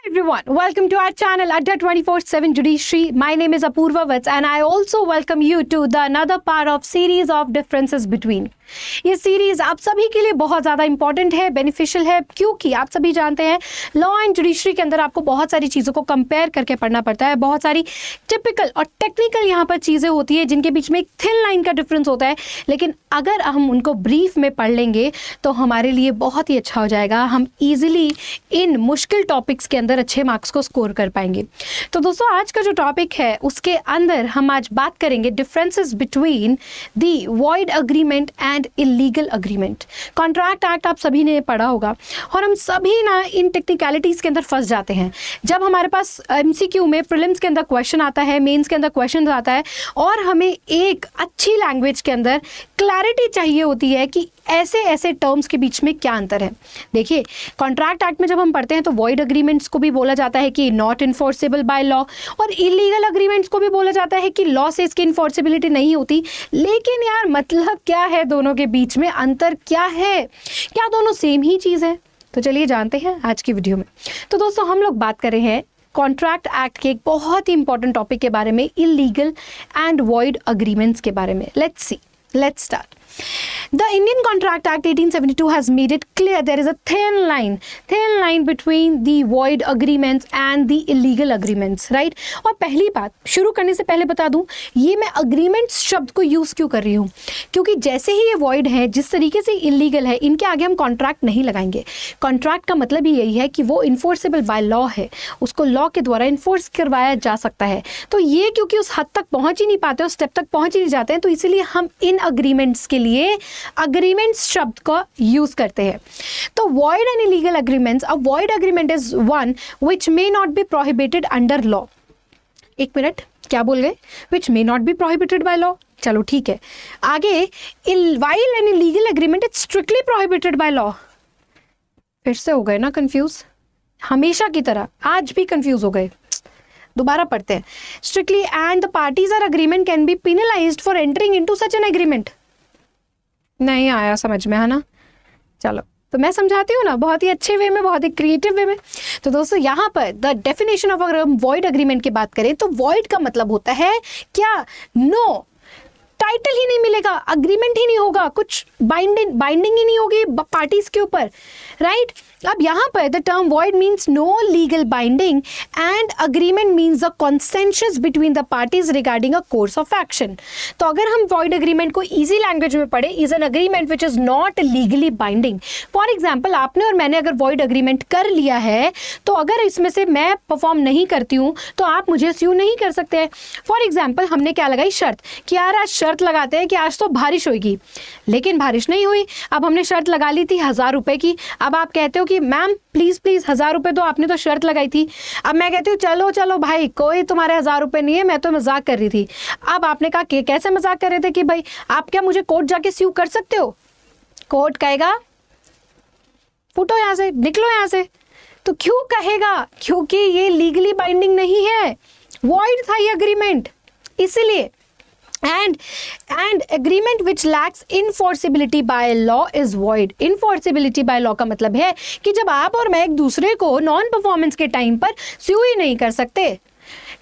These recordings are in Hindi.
Everyone, welcome to our channel Adda 24/7 Judiciary. My name is Apurva Vats and I also welcome you to the another part of series of differences between. ये सीरीज आप सभी के लिए बहुत ज़्यादा इंपॉर्टेंट है, बेनिफिशियल है, क्योंकि आप सभी जानते हैं लॉ एंड जुडिशरी के अंदर आपको बहुत सारी चीज़ों को कंपेयर करके पढ़ना पड़ता है। बहुत सारी टिपिकल और टेक्निकल यहाँ पर चीज़ें होती है जिनके बीच में एक थिन लाइन का डिफरेंस होता है, लेकिन अगर हम उनको ब्रीफ में पढ़ लेंगे तो हमारे लिए बहुत ही अच्छा हो जाएगा। हम ईजिली इन मुश्किल टॉपिक्स के अंदर अच्छे मार्क्स को स्कोर कर पाएंगे। तो दोस्तों, आज का जो टॉपिक है उसके अंदर हम आज बात करेंगे differences between the void agreement and illegal agreement. Contract act आप सभी ने पढ़ा होगा और हम सभी ना इन टेक्निकलिटीज़ के अंदर फंस जाते हैं। जब हमारे पास एमसीक्यू में प्रीलिम्स के अंदर क्वेश्चन आता है, मेंस के अंदर क्वेश्चन आता है और हमें एक अच्छी लैंग्वेज के अंदर क्लैरिटी चाहिए होती है कि ऐसे ऐसे टर्म्स के बीच में क्या अंतर है। देखिए, कॉन्ट्रैक्ट एक्ट में जब हम पढ़ते हैं तो वॉइड अग्रीमेंट्स को भी बोला जाता है कि नॉट इन्फोर्सेबल बाय लॉ, और इलीगल अग्रीमेंट्स को भी बोला जाता है कि लॉ से इसकी इन्फोर्सेबिलिटी नहीं होती। लेकिन यार, मतलब क्या है दोनों के बीच में अंतर क्या है? क्या दोनों सेम ही चीज़ है? तो चलिए जानते हैं आज की वीडियो में। तो दोस्तों, हम लोग बात कर रहे हैं कॉन्ट्रैक्ट एक्ट के एक बहुत ही इंपॉर्टेंट टॉपिक के बारे में, इलीगल एंड वॉइड अग्रीमेंट्स के बारे में। Let's start. The Indian Contract Act 1872 has made it clear there is a thin line between the void agreements and the illegal agreements, right? और पहली बात शुरू करने से पहले बता दूं, ये मैं agreements शब्द को यूज़ क्यों कर रही हूँ, क्योंकि जैसे ही ये void है, जिस तरीके से illegal है, इनके आगे हम contract नहीं लगाएंगे। contract का मतलब ही यही है कि वो enforceable by law है, उसको law के द्वारा enforce करवाया जा सकता है। तो ये क्योंकि उस हद तक पहुँच ही नहीं पाते, उस स्टेप तक पहुँच ही नहीं जाते हैं, तो इसीलिए हम इन agreements के लिए अग्रीमेंट्स शब्द का यूज करते हैं। तो void and illegal agreements, a void agreement is one which may not be prohibited under law. एक मिनट, क्या बोल गए? Which may not be prohibited by law. चलो ठीक है, आगे while and illegal agreement is strictly prohibited by law. फिर से हो गए ना कंफ्यूज, हमेशा की तरह आज भी कंफ्यूज हो गए। दोबारा पढ़ते हैं। Strictly and the parties are agreement can be penalised for entering into such an agreement. नहीं आया समझ में, है ना? चलो, तो मैं समझाती हूँ ना, बहुत ही अच्छे वे में, बहुत ही क्रिएटिव वे में। तो दोस्तों, यहाँ पर द डेफिनेशन ऑफ, अगर हम वॉइड अग्रीमेंट की बात करें तो वॉइड का मतलब होता है क्या? नो टाइटल ही नहीं मिलेगा, अग्रीमेंट ही नहीं होगा, कुछ बाइंडिंग ही नहीं होगी पार्टीज के ऊपर, राइट? अब यहाँ पर the term void means no legal binding and agreement means the consensus between the parties regarding a course of action. तो अगर हम वॉइड अग्रीमेंट को इजी लैंग्वेज में पढ़े, is an agreement which is not legally binding. For example, आपने और मैंने अगर वॉइड अग्रीमेंट कर लिया है तो अगर इसमें से मैं परफॉर्म नहीं करती हूँ तो आप मुझे स्यू नहीं कर सकते। फॉर एग्जाम्पल, हमने क्या लगाई? शर्त कि यार आज शर्त लगाते हैं कि आज तो बारिश होगी, लेकिन बारिश नहीं हुई। अब हमने शर्त लगा ली थी 1000 रुपए की। अब आप कहते हो कि मैम प्लीज 1000 रुपए दो, आपने तो शर्त लगाई थी। अब मैं कहती हूँ चलो भाई, कोई तुम्हारे 1000 रुपए नहीं है, मैं तो मजाक कर रही थी। अब आपने कहा कि कैसे मजाक कर रहे थे कि भाई आप क्या मुझे कोर्ट जाके स्यू कर सकते हो? कोर्ट कहेगा फुटो यहाँ से, निकलो यहाँ से। तो क्यों कहेगा? क्योंकि ये लीगली बाइंडिंग नहीं है, वॉइड था ये अग्रीमेंट, इसीलिए। And agreement which lacks enforceability by law is void. Enforceability by law का मतलब है कि जब आप और मैं एक दूसरे को नॉन परफॉर्मेंस के टाइम पर स्यू ही नहीं कर सकते,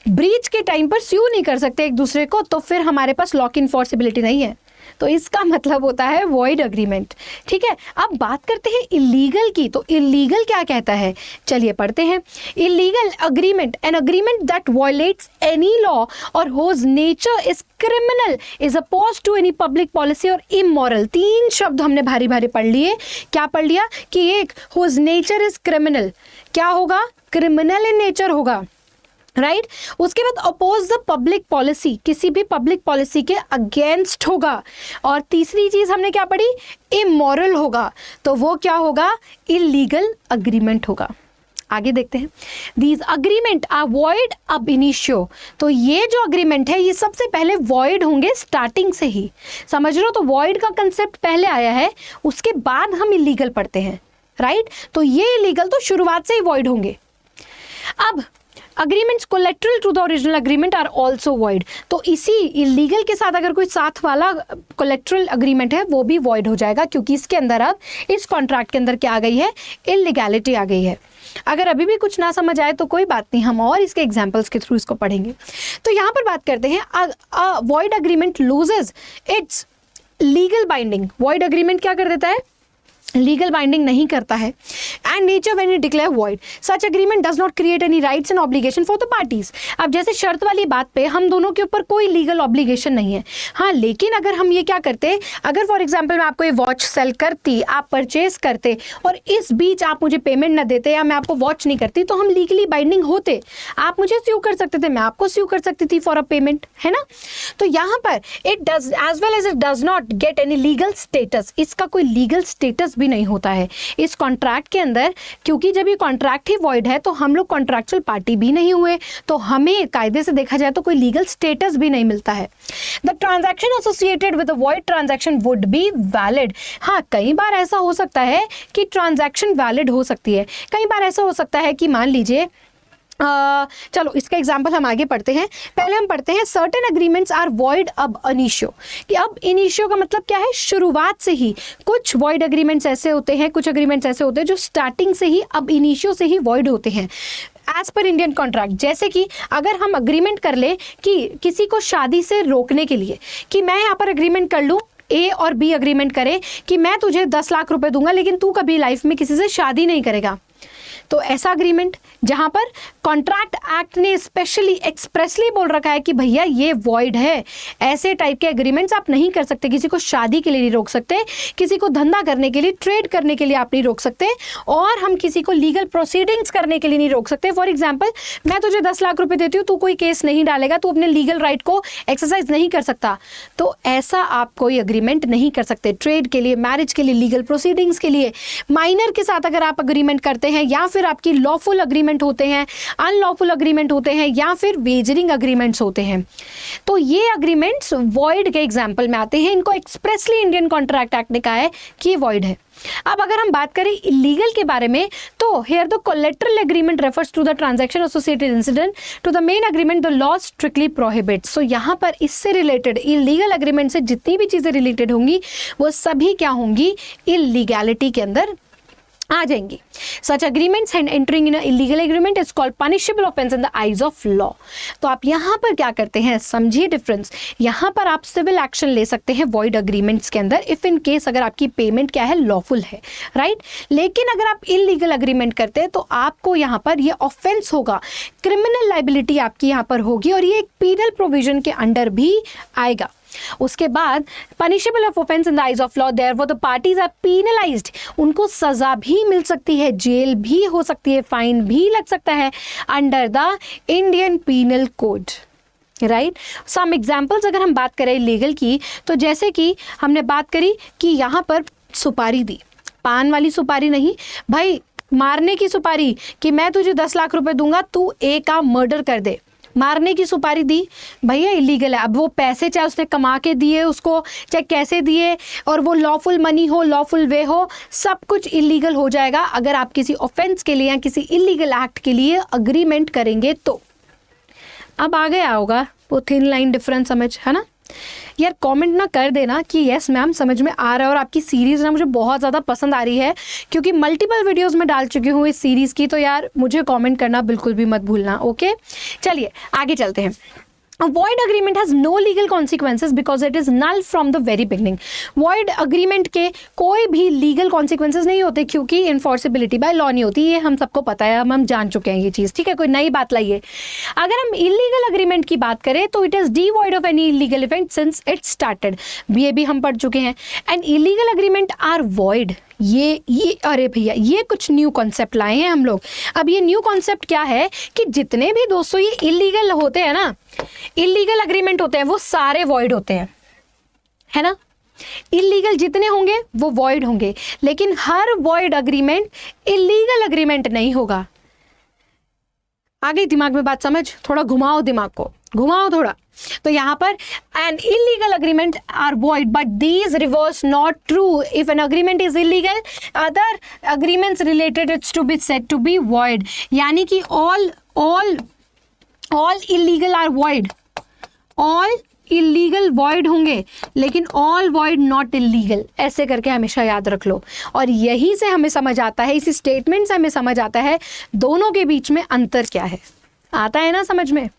ब्रीच के टाइम पर स्यू नहीं कर सकते एक दूसरे को, तो फिर हमारे पास लॉ की इन्फोर्सिबिलिटी नहीं है। तो इसका मतलब होता है वॉइड अग्रीमेंट। ठीक है, अब बात करते हैं इलीगल की। तो इलीगल क्या कहता है, चलिए पढ़ते हैं। Illegal agreement, an agreement that violates any law और whose nature is criminal is opposed to any public policy और इमोरल। 3 शब्द हमने भारी भारी पढ़ लिए। क्या पढ़ लिया? कि एक होज नेचर इज क्रिमिनल, क्या होगा? क्रिमिनल इन नेचर होगा, राइट? उसके बाद अपोज द पब्लिक पॉलिसी, किसी भी पब्लिक पॉलिसी के अगेंस्ट होगा। और तीसरी चीज हमने क्या पढ़ी? इमोरल होगा। तो वो क्या होगा? इलीगल अग्रीमेंट होगा। आगे देखते हैं। दीज अग्रीमेंट आर वॉइड अब इनिशियो। तो ये जो अग्रीमेंट है ये सबसे पहले वॉइड होंगे स्टार्टिंग से ही, समझ रहे हो? तो वॉइड का कंसेप्ट पहले आया है, उसके बाद हम इलीगल पढ़ते हैं, राइट? तो ये इलीगल तो शुरुआत से ही वॉइड होंगे। अब agreements collateral to the original agreement are also void. तो इसी इलीगल के साथ अगर कोई साथ वाला कोलेट्रल अग्रीमेंट है वो भी वॉइड हो जाएगा, क्योंकि इसके अंदर अब इस कॉन्ट्रैक्ट के अंदर क्या आ गई है, इलीगैलिटी आ गई है। अगर अभी भी कुछ ना समझ आए तो कोई बात नहीं, हम और इसके एग्जाम्पल्स के थ्रू इसको पढ़ेंगे। तो यहाँ पर बात करते हैं void agreement loses it's legal binding. Void agreement क्या कर देता है, लीगल बाइंडिंग नहीं करता है। And nature when it declare void such agreement does not create any rights and obligation for the parties. अब जैसे शर्त वाली बात पे हम दोनों के ऊपर कोई लीगल ऑब्लिगेशन नहीं है। हाँ, लेकिन अगर हम ये क्या करते, अगर फॉर एग्जाम्पल मैं आपको ये वॉच सेल करती, आप परचेज करते और इस बीच आप मुझे पेमेंट न देते या मैं आपको वॉच नहीं करती, तो हम लीगली बाइंडिंग होते। आप मुझे स्यू कर सकते थे, मैं आपको स्यू कर सकती थी फॉर अ पेमेंट, है ना। तो यहाँ पर it does as well as it does not get any legal status, इसका कोई लीगल स्टेटस भी नहीं होता है इस कॉन्ट्रैक्ट के अंदर, क्योंकि जब ये कॉन्ट्रैक्ट ही वॉइड है तो हम लोग कॉन्ट्रैक्चुअल पार्टी भी नहीं हुए, तो हमें कायदे से देखा जाए तो कोई लीगल स्टेटस भी नहीं मिलता है। The transaction associated with the void transaction would be valid. हाँ, कई बार ऐसा हो सकता है कि ट्रांजैक्शन वैलिड हो सकती है, कई बार ऐसा हो सकता है कि मान लीजिए चलो इसका एग्जाम्पल हम आगे पढ़ते हैं। पहले हम पढ़ते हैं सर्टेन अग्रीमेंट्स आर वॉइड अब इनिशियो, कि अब इनिशियो का मतलब क्या है, शुरुआत से ही। कुछ वॉइड अग्रीमेंट्स ऐसे होते हैं, कुछ अग्रीमेंट्स ऐसे होते हैं जो स्टार्टिंग से ही अब इनिशियो से ही वॉइड होते हैं एज पर इंडियन कॉन्ट्रैक्ट। जैसे कि अगर हम अग्रीमेंट कर ले कि किसी को शादी से रोकने के लिए, कि मैं यहाँ पर अग्रीमेंट कर लूँ, ए और बी अग्रीमेंट करे कि मैं तुझे 10 लाख रुपए दूंगा लेकिन तू कभी लाइफ में किसी से शादी नहीं करेगा, तो ऐसा अग्रीमेंट जहां पर कॉन्ट्रैक्ट एक्ट ने स्पेशली एक्सप्रेसली बोल रखा है कि भैया ये वॉइड है, ऐसे टाइप के एग्रीमेंट्स आप नहीं कर सकते। किसी को शादी के लिए नहीं रोक सकते, किसी को धंधा करने के लिए, ट्रेड करने के लिए आप नहीं रोक सकते, और हम किसी को लीगल प्रोसीडिंग्स करने के लिए नहीं रोक सकते। फॉर एग्जाम्पल, मैं तुझे 10 लाख रुपए देती हूँ, तू कोई केस नहीं डालेगा, तू अपने लीगल राइट को एक्सरसाइज नहीं कर सकता, तो ऐसा आप कोई अग्रीमेंट नहीं कर सकते। ट्रेड के लिए, मैरिज के लिए, लीगल प्रोसीडिंग्स के लिए, माइनर के साथ अगर आप अग्रीमेंट करते हैं, या फिर आपकी लॉफुल अग्रीमेंट होते हैं, अनलॉफुल अग्रीमेंट होते हैं, या फिर वेजरिंग अग्रीमेंट्स होते हैं, तो ये अग्रीमेंट्स वॉइड के एग्जांपल में आते हैं। इनको एक्सप्रेसली इंडियन कॉन्ट्रैक्ट एक्ट ने कहा है कि ये वॉइड है। अब अगर हम बात करें इलीगल के बारे में, तो here the collateral agreement refers to the transaction associated incident to the main agreement the law strictly prohibits. So यहाँ पर इससे रिलेटेड, इलीगल एग्रीमेंट से जितनी भी चीजें रिलेटेड होंगी वो सभी क्या होंगी, इलीगैलिटी के अंदर आ जाएंगी। Such agreements and entering in illegal agreement is called punishable offence in the eyes of law. तो आप यहाँ पर क्या करते हैं, समझिए डिफरेंस। यहाँ पर आप सिविल एक्शन ले सकते हैं वॉइड अग्रीमेंट्स के अंदर, इफ इन केस अगर आपकी पेमेंट क्या है, लॉफुल है, राइट। लेकिन अगर आप इलीगल अग्रीमेंट करते हैं तो आपको यहाँ पर ये ऑफेंस होगा, क्रिमिनल लाइबिलिटी आपकी यहाँ पर होगी, और ये एक पीनल प्रोविजन के अंडर भी आएगा। उसके बाद punishable of offence in the eyes of law, therefore the parties are penalised, उनको सजा भी मिल सकती है, जेल भी हो सकती है, फाइन भी लग सकता है under the Indian Penal Code, right. Some examples अगर हम बात करें लीगल की, तो जैसे कि हमने बात करी कि यहाँ पर सुपारी दी, पान वाली सुपारी नहीं भाई, मारने की सुपारी, कि मैं तुझे 10 लाख रुपए दूंगा, तू ए का मर्डर कर दे, मारने की सुपारी दी, भैया इलीगल है। अब वो पैसे चाहे उसने कमा के दिए उसको, चाहे कैसे दिए, और वो लॉफुल मनी हो, लॉफुल वे हो, सब कुछ इलीगल हो जाएगा अगर आप किसी ऑफेंस के लिए या किसी इलीगल एक्ट के लिए अग्रीमेंट करेंगे तो। अब आ गया होगा वो थिन लाइन डिफरेंस समझ, है ना यार। कमेंट ना कर देना कि यस मैम समझ में आ रहा है, और आपकी सीरीज़ ना मुझे बहुत ज़्यादा पसंद आ रही है, क्योंकि मल्टीपल वीडियोस में डाल चुकी हूँ इस सीरीज़ की, तो यार मुझे कमेंट करना बिल्कुल भी मत भूलना, ओके। चलिए आगे चलते हैं। A void agreement has no legal consequences because it is null from the very beginning. Void agreement के कोई भी legal consequences नहीं होते, क्योंकि enforceability by law नहीं होती, ये हम सबको पता है, हम जान चुके हैं ये चीज़, ठीक है, कोई नई बात लाइए। अगर हम illegal agreement की बात करें तो it is devoid of any illegal event since it started, ये भी हम पढ़ चुके हैं। And illegal agreement are void, ये अरे भैया ये कुछ न्यू कॉन्सेप्ट लाए हैं हम लोग। अब ये न्यू कॉन्सेप्ट क्या है कि जितने भी दोस्तों ये इलीगल होते हैं ना, इलीगल अग्रीमेंट होते हैं, वो सारे वॉइड होते हैं, है ना। इलीगल जितने होंगे वो वॉइड होंगे, लेकिन हर वॉइड अग्रीमेंट इलीगल अग्रीमेंट नहीं होगा। आगे दिमाग में बात समझ, थोड़ा घुमाओ दिमाग को, घुमाओ थोड़ा। तो यहाँ पर an illegal agreement are void, but these reverse not true. If an agreement is illegal, other agreements related it's to be said to be void. यानी कि all all illegal are void, all illegal void होंगे, लेकिन ऑल वॉइड नॉट इलीगल, ऐसे करके हमेशा याद रख लो। और यही से हमें समझ आता है, इसी स्टेटमेंट से हमें समझ आता है दोनों के बीच में अंतर क्या है। आता है ना समझ में?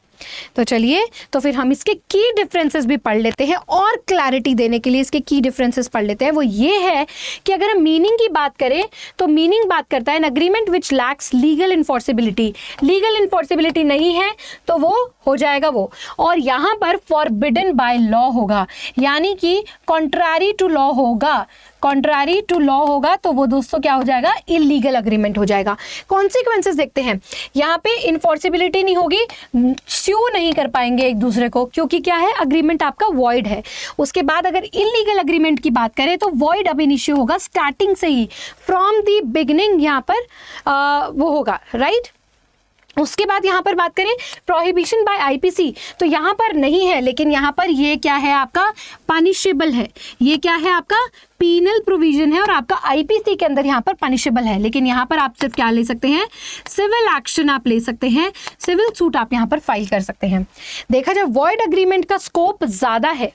तो चलिए, तो फिर हम इसके की डिफरेंसेस भी पढ़ लेते हैं, और क्लैरिटी देने के लिए इसके की डिफरेंसेस पढ़ लेते हैं। वो ये है कि अगर हम मीनिंग की बात करें तो मीनिंग बात करता है एन अग्रीमेंट विच lakhs legal enforceability, legal enforceability नहीं है तो वो हो जाएगा वो। और यहाँ पर फॉरबिडन बाय लॉ होगा, यानी कि कॉन्ट्रारी टू लॉ होगा, कॉन्ट्रारी टू लॉ होगा तो वो दोस्तों क्या हो जाएगा, इलीगल अग्रीमेंट हो जाएगा। कॉन्सिक्वेंसेस देखते हैं, यहाँ पे इन्फोर्सिबिलिटी नहीं होगी, स्यू नहीं कर पाएंगे एक दूसरे को, क्योंकि क्या है, अग्रीमेंट आपका वॉइड है। उसके बाद अगर इलीगल अग्रीमेंट की बात करें तो वॉइड अब इनिशियो होगा स्टार्टिंग से ही, फ्रॉम द बिगिनिंग यहाँ पर वो होगा, राइट। उसके बाद यहाँ पर बात करें प्रोहिबिशन बाय आईपीसी, तो यहाँ पर नहीं है, लेकिन यहाँ पर ये क्या है, आपका पनिशेबल है, ये क्या है, आपका पीनल प्रोविजन है, और आपका आईपीसी के अंदर यहाँ पर पनिशेबल है। लेकिन यहाँ पर आप सिर्फ क्या ले सकते हैं, सिविल एक्शन आप ले सकते हैं, सिविल सूट आप यहाँ पर फाइल कर सकते हैं। देखा जाए वॉइड अग्रीमेंट का स्कोप ज्यादा है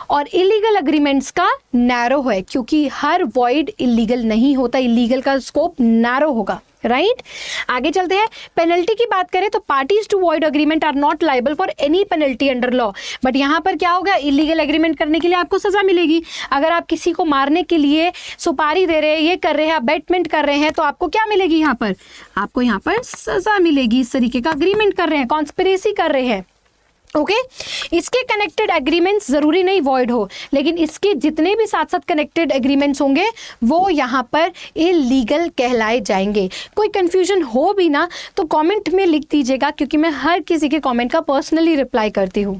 और इलीगल अग्रीमेंट्स का नैरो है, क्योंकि हर वॉइड इलीगल नहीं होता, इलीगल का स्कोप नैरो होगा, राइट। आगे चलते हैं, पेनल्टी की बात करें तो parties to void agreement are not liable for any penalty under law, but यहाँ पर क्या होगा, इलीगल एग्रीमेंट करने के लिए आपको सजा मिलेगी। अगर आप किसी को मारने के लिए सुपारी दे रहे हैं, ये कर रहे हैं, अबेटमेंट कर रहे हैं, तो आपको क्या मिलेगी, यहाँ पर आपको यहाँ पर सजा मिलेगी। इस तरीके का अग्रीमेंट कर रहे हैं, कॉन्स्पिरेसी कर रहे हैं, ओके। इसके कनेक्टेड एग्रीमेंट्स जरूरी नहीं वॉइड हो, लेकिन इसके जितने भी साथ साथ कनेक्टेड एग्रीमेंट्स होंगे वो यहाँ पर इलीगल कहलाए जाएंगे। कोई कंफ्यूजन हो भी ना तो कमेंट में लिख दीजिएगा, क्योंकि मैं हर किसी के कमेंट का पर्सनली रिप्लाई करती हूँ।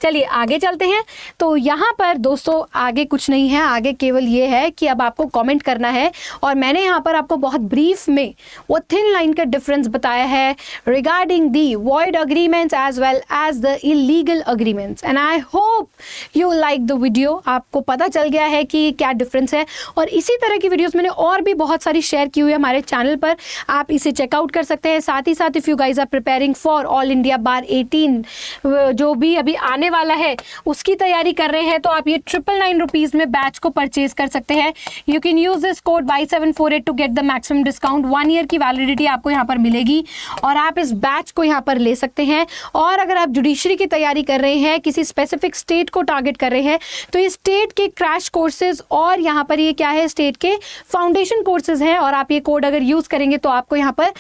चलिए आगे चलते हैं। तो यहाँ पर दोस्तों आगे कुछ नहीं है, आगे केवल ये है कि अब आपको कॉमेंट करना है, और मैंने यहाँ पर आपको बहुत ब्रीफ में वो थिन लाइन का डिफरेंस बताया है regarding the void agreements as well as the illegal agreements, and I hope you like the video। आपको पता चल गया है कि क्या डिफरेंस है, और इसी तरह की वीडियोस मैंने और भी बहुत सारी शेयर की हुई है हमारे चैनल पर, आप इसे चेकआउट कर सकते हैं। साथ ही साथ if you guys are preparing for all India bar 18 जो भी अभी आने वाला है उसकी तैयारी कर रहे हैं, तो आप ये 999 रुपीज़ में बैच को परचेज कर सकते हैं। You can use this code Y748 to get the maximum discount. 1 year की वैलिडिटी आपको यहाँ पर मिलेगी, और आप इस बैच को यहाँ पर ले सकते हैं। और अगर आप जुडिशरी की तैयारी कर रहे हैं, किसी स्पेसिफिक स्टेट को टारगेट कर रहे हैं, तो ये स्टेट के क्रैश कोर्सेज और यहाँ पर ये क्या है, स्टेट के फाउंडेशन कोर्सेज हैं, और आप ये कोड अगर यूज करेंगे तो आपको यहाँ पर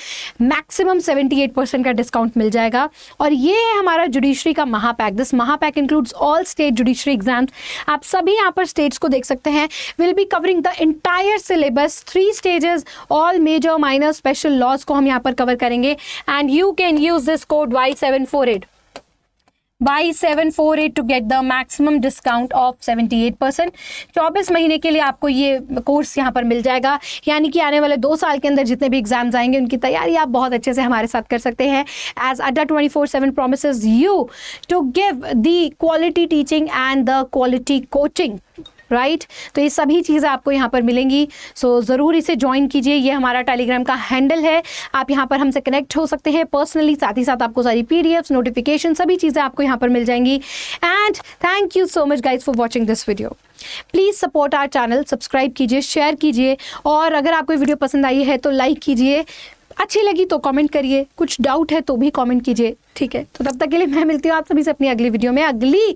मैक्सिमम 78% का डिस्काउंट मिल जाएगा। और ये है हमारा जुडिशरी का महापैक। दिस महापैक includes all state judiciary exams. आप सभी यहाँ पर स्टेट्स को देख सकते हैं। Will be covering the entire syllabus, 3 stages, all major minor special laws को हम यहाँ पर कवर करेंगे। And you can use this code Y748 to get the maximum discount of 78%। 24 महीने के लिए आपको ये कोर्स यहाँ पर मिल जाएगा, यानी कि आने वाले 2 साल के अंदर जितने भी एग्जाम्स आएंगे उनकी तैयारी आप बहुत अच्छे से हमारे साथ कर सकते हैं। एज अड्डा 24/7 promises you to give the quality teaching and the quality coaching, right. तो ये सभी चीज़ें आपको यहाँ पर मिलेंगी, सो ज़रूर इसे ज्वाइन कीजिए। ये हमारा टेलीग्राम का हैंडल है, आप यहाँ पर हमसे कनेक्ट हो सकते हैं पर्सनली। साथ ही साथ आपको सारी PDFs, नोटिफिकेशन, सभी चीज़ें आपको यहाँ पर मिल जाएंगी। And thank you so much guys for watching this video. Please support our channel, subscribe कीजिए, शेयर कीजिए, और अगर आपको वीडियो पसंद आई है तो लाइक कीजिए, अच्छी लगी तो कमेंट करिए, कुछ डाउट है तो भी कमेंट कीजिए, ठीक है। तो तब तक के लिए मैं मिलती हूँ आप सभी से अपनी अगली वीडियो में, अगली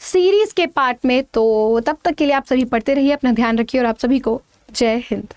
सीरीज के पार्ट में। तो तब तक के लिए आप सभी पढ़ते रहिए, अपना ध्यान रखिए, और आप सभी को जय हिंद।